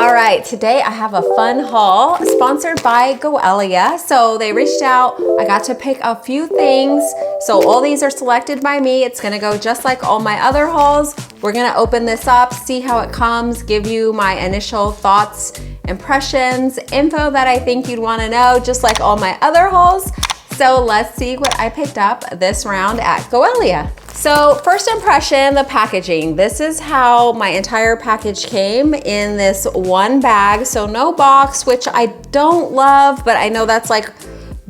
All right, today I have a fun haul sponsored by Goelia. So they reached out, I got to pick a few things. So all these are selected by me. It's gonna go just like all my other hauls. We're gonna open this up, see how it comes, give you my initial thoughts, impressions, info that I think you'd wanna know, just like all my other hauls. So let's see what I picked up this round at Goelia. So first impression, the packaging. This is how my entire package came in this one bag. So no box, which I don't love, but I know that's like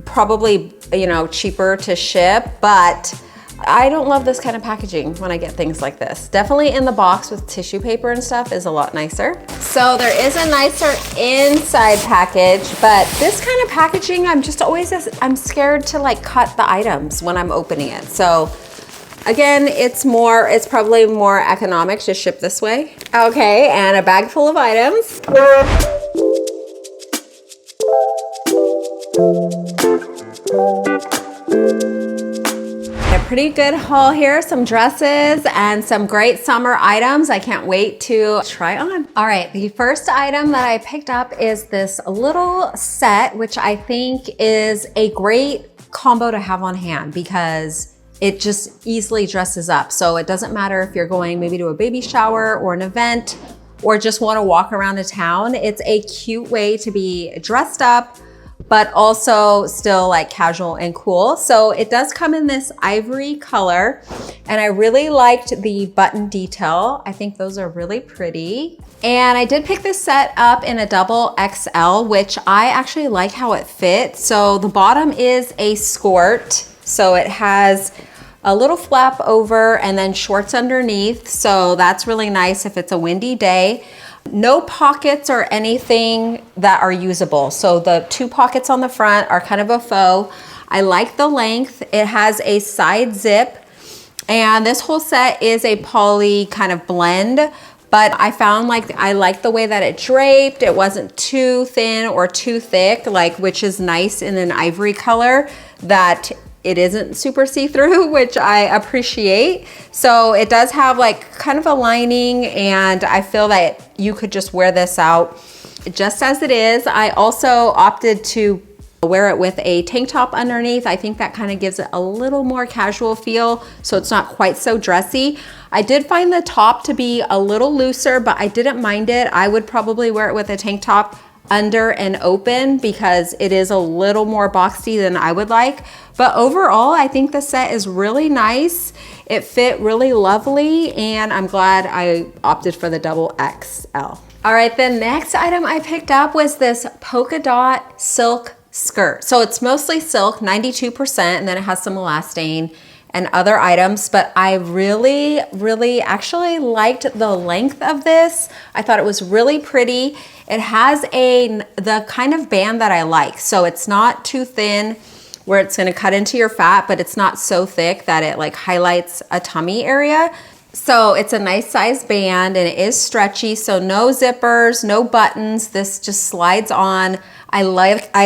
probably, you know, cheaper to ship, but I don't love this kind of packaging when I get things like this. Definitely in the box with tissue paper and stuff is a lot nicer. So there is a nicer inside package, but this kind of packaging, I'm scared to like cut the items when I'm opening it. So again, it's probably more economic to ship this way. Okay, and a bag full of items. A pretty good haul here, some dresses and some great summer items I can't wait to try on. All right, the first item that I picked up is this little set, which I think is a great combo to have on hand because it just easily dresses up. So it doesn't matter if you're going maybe to a baby shower or an event or just want to walk around the town. It's a cute way to be dressed up, but also still like casual and cool. So it does come in this ivory color, and I really liked the button detail. I think those are really pretty. And I did pick this set up in a double XL, which I actually like how it fits. So the bottom is a skirt. So it has a little flap over and then shorts underneath. So that's really nice if it's a windy day. No pockets or anything that are usable. So the two pockets on the front are kind of a faux. I like the length. It has a side zip, and this whole set is a poly kind of blend, but I found I like the way that it draped. It wasn't too thin or too thick, which is nice in an ivory color that it isn't super see-through, which I appreciate. So it does have kind of a lining, and I feel that you could just wear this out just as it is. I also opted to wear it with a tank top underneath. I think that kind of gives it a little more casual feel, so it's not quite so dressy. I did find the top to be a little looser, but I didn't mind it. I would probably wear it with a tank top under and open because it is a little more boxy than I would like. But overall, I think the set is really nice. It fit really lovely, and I'm glad I opted for the double XL. All right, the next item I picked up was this polka dot silk skirt. So it's mostly silk, 92%, and then it has some elastane and other items, but I really actually liked the length of this. I thought it was really pretty. It has the kind of band that I like. So it's not too thin where it's gonna cut into your fat, but it's not so thick that it highlights a tummy area. So it's a nice size band, and it is stretchy, so no zippers, no buttons. This just slides on. I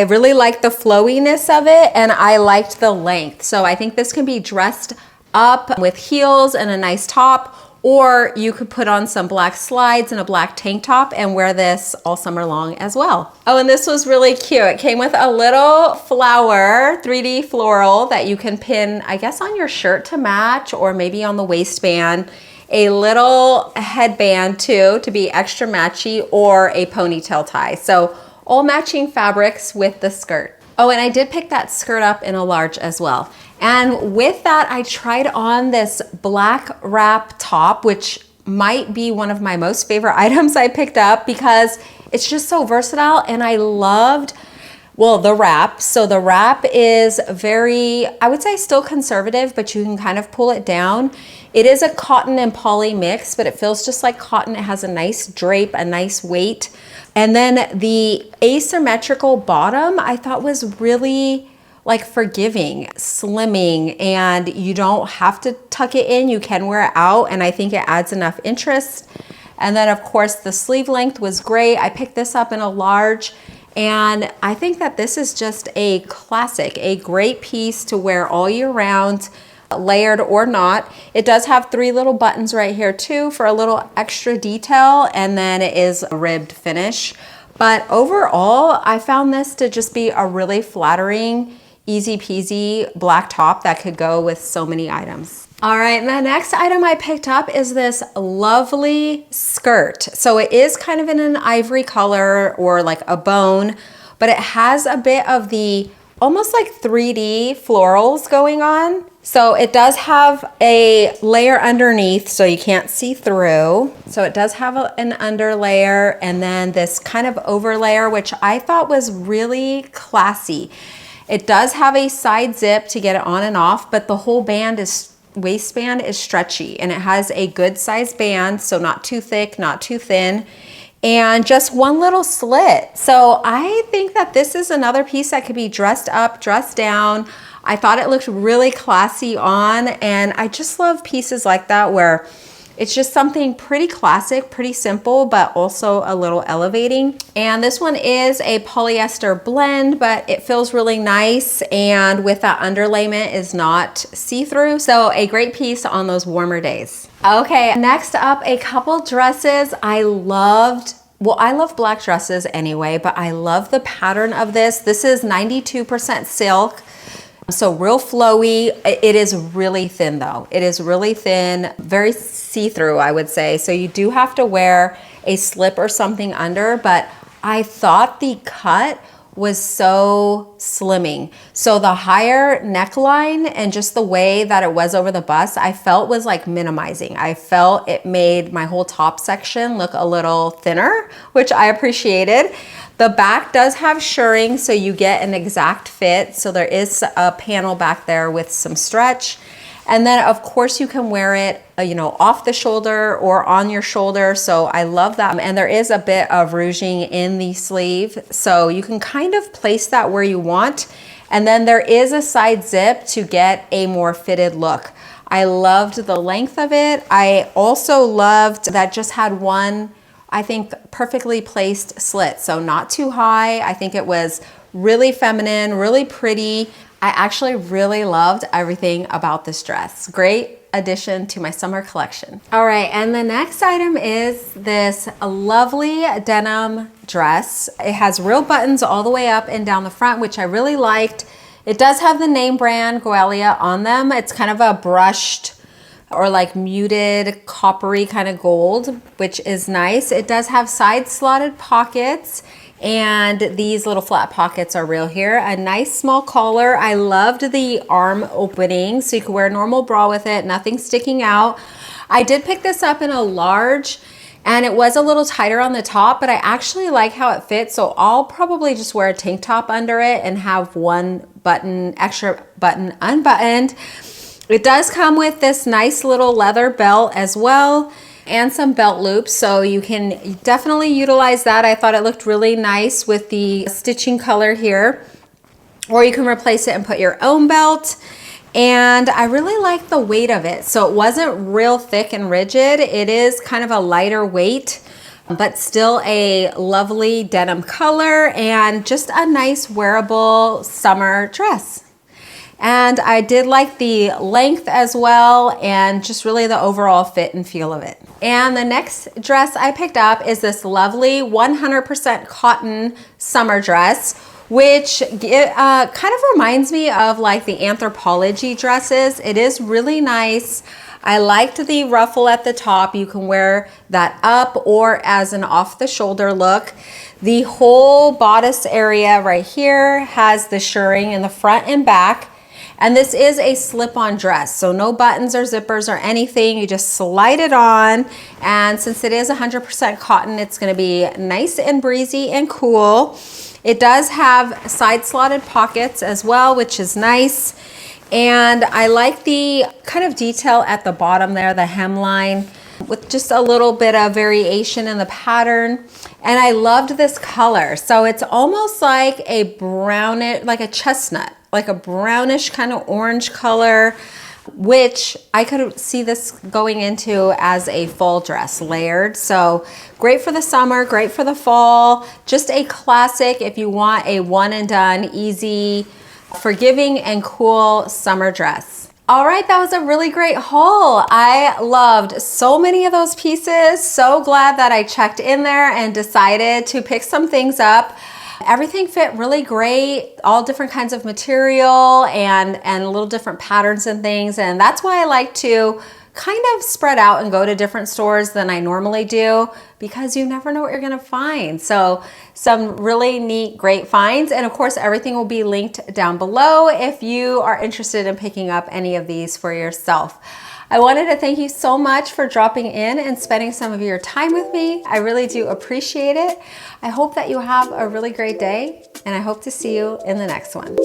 really like the flowiness of it, and I liked the length. So I think this can be dressed up with heels and a nice top, or you could put on some black slides and a black tank top and wear this all summer long as well. Oh, and this was really cute. It came with a little flower, 3D floral, that you can pin, I guess, on your shirt to match, or maybe on the waistband. A little headband too, to be extra matchy, or a ponytail tie. So all matching fabrics with the skirt. Oh, and I did pick that skirt up in a large as well. And with that, I tried on this black wrap top, which might be one of my most favorite items I picked up because it's just so versatile, and I loved, well, the wrap. So the wrap is very, I would say, still conservative, but you can kind of pull it down. It is a cotton and poly mix, but it feels just like cotton. It has a nice drape, a nice weight. And then the asymmetrical bottom I thought was really forgiving, slimming, and you don't have to tuck it in. You can wear it out, and I think it adds enough interest. And then of course the sleeve length was great. I picked this up in a large, and I think that this is just a classic, a great piece to wear all year round. layered or not. It does have 3 little buttons right here too for a little extra detail, and then it is a ribbed finish. But overall, I found this to just be a really flattering, easy peasy black top that could go with so many items. All right, the next item I picked up is this lovely skirt. So it is kind of in an ivory color or like a bone, but it has a bit of the almost like 3D florals going on. So it does have a layer underneath so you can't see through. So it does have an under layer and then this kind of over layer, which I thought was really classy. It does have a side zip to get it on and off, but the whole waistband is stretchy and it has a good size band, so not too thick, not too thin, and just one little slit. So I think that this is another piece that could be dressed up, dressed down. I thought it looked really classy on, and I just love pieces like that where it's just something pretty classic, pretty simple, but also a little elevating. And this one is a polyester blend, but it feels really nice. And with that underlayment is not see-through. So a great piece on those warmer days. Okay, next up, a couple dresses I loved. Well, I love black dresses anyway, but I love the pattern of this. This is 92% silk. So real flowy. It is really thin though. It is really thin, very see-through, I would say. So you do have to wear a slip or something under, but I thought the cut was so slimming. So the higher neckline and just the way that it was over the bust, I felt was like minimizing. I felt it made my whole top section look a little thinner, which I appreciated. The back does have shirring, so you get an exact fit. So there is a panel back there with some stretch. And then of course you can wear it, you know, off the shoulder or on your shoulder. So I love that. And there is a bit of ruching in the sleeve. So you can kind of place that where you want. And then there is a side zip to get a more fitted look. I loved the length of it. I also loved that just had one, I think, perfectly placed slit. So not too high. I think it was really feminine, really pretty. I actually really loved everything about this dress. Great addition to my summer collection. All right, and the next item is this lovely denim dress. It has real buttons all the way up and down the front, which I really liked. It does have the name brand Goelia on them. It's kind of a brushed or like muted coppery kind of gold, which is nice. It does have side slotted pockets, and these little flat pockets are real here. A nice small collar. I loved the arm opening, so you could wear a normal bra with it, nothing sticking out. I did pick this up in a large, and it was a little tighter on the top, but I actually like how it fits, so I'll probably just wear a tank top under it and have one button, extra button unbuttoned. It does come with this nice little leather belt as well, and some belt loops, so you can definitely utilize that. I thought it looked really nice with the stitching color here, or you can replace it and put your own belt. And I really like the weight of it. So it wasn't real thick and rigid. It is kind of a lighter weight, but still a lovely denim color and just a nice wearable summer dress. And I did like the length as well, and just really the overall fit and feel of it. And the next dress I picked up is this lovely 100% cotton summer dress, which kind of reminds me of like the Anthropologie dresses. It is really nice. I liked the ruffle at the top. You can wear that up or as an off the shoulder look. The whole bodice area right here has the shirring in the front and back. And this is a slip-on dress, so no buttons or zippers or anything. You just slide it on, and since it is 100% cotton, it's gonna be nice and breezy and cool. It does have side slotted pockets as well, which is nice. And I like the kind of detail at the bottom there, the hemline, with just a little bit of variation in the pattern. And I loved this color. So it's almost like a brownish, like a chestnut, like a brownish kind of orange color, which I could see this going into as a fall dress, layered. So great for the summer, great for the fall, just a classic if you want a one and done, easy, forgiving and cool summer dress. All right, that was a really great haul. I loved so many of those pieces. So glad that I checked in there and decided to pick some things up. Everything fit really great, all different kinds of material and little different patterns and things. And that's why I like to kind of spread out and go to different stores than I normally do, because you never know what you're gonna find. So some really neat, great finds. And of course, everything will be linked down below if you are interested in picking up any of these for yourself. I wanted to thank you so much for dropping in and spending some of your time with me. I really do appreciate it. I hope that you have a really great day, and I hope to see you in the next one.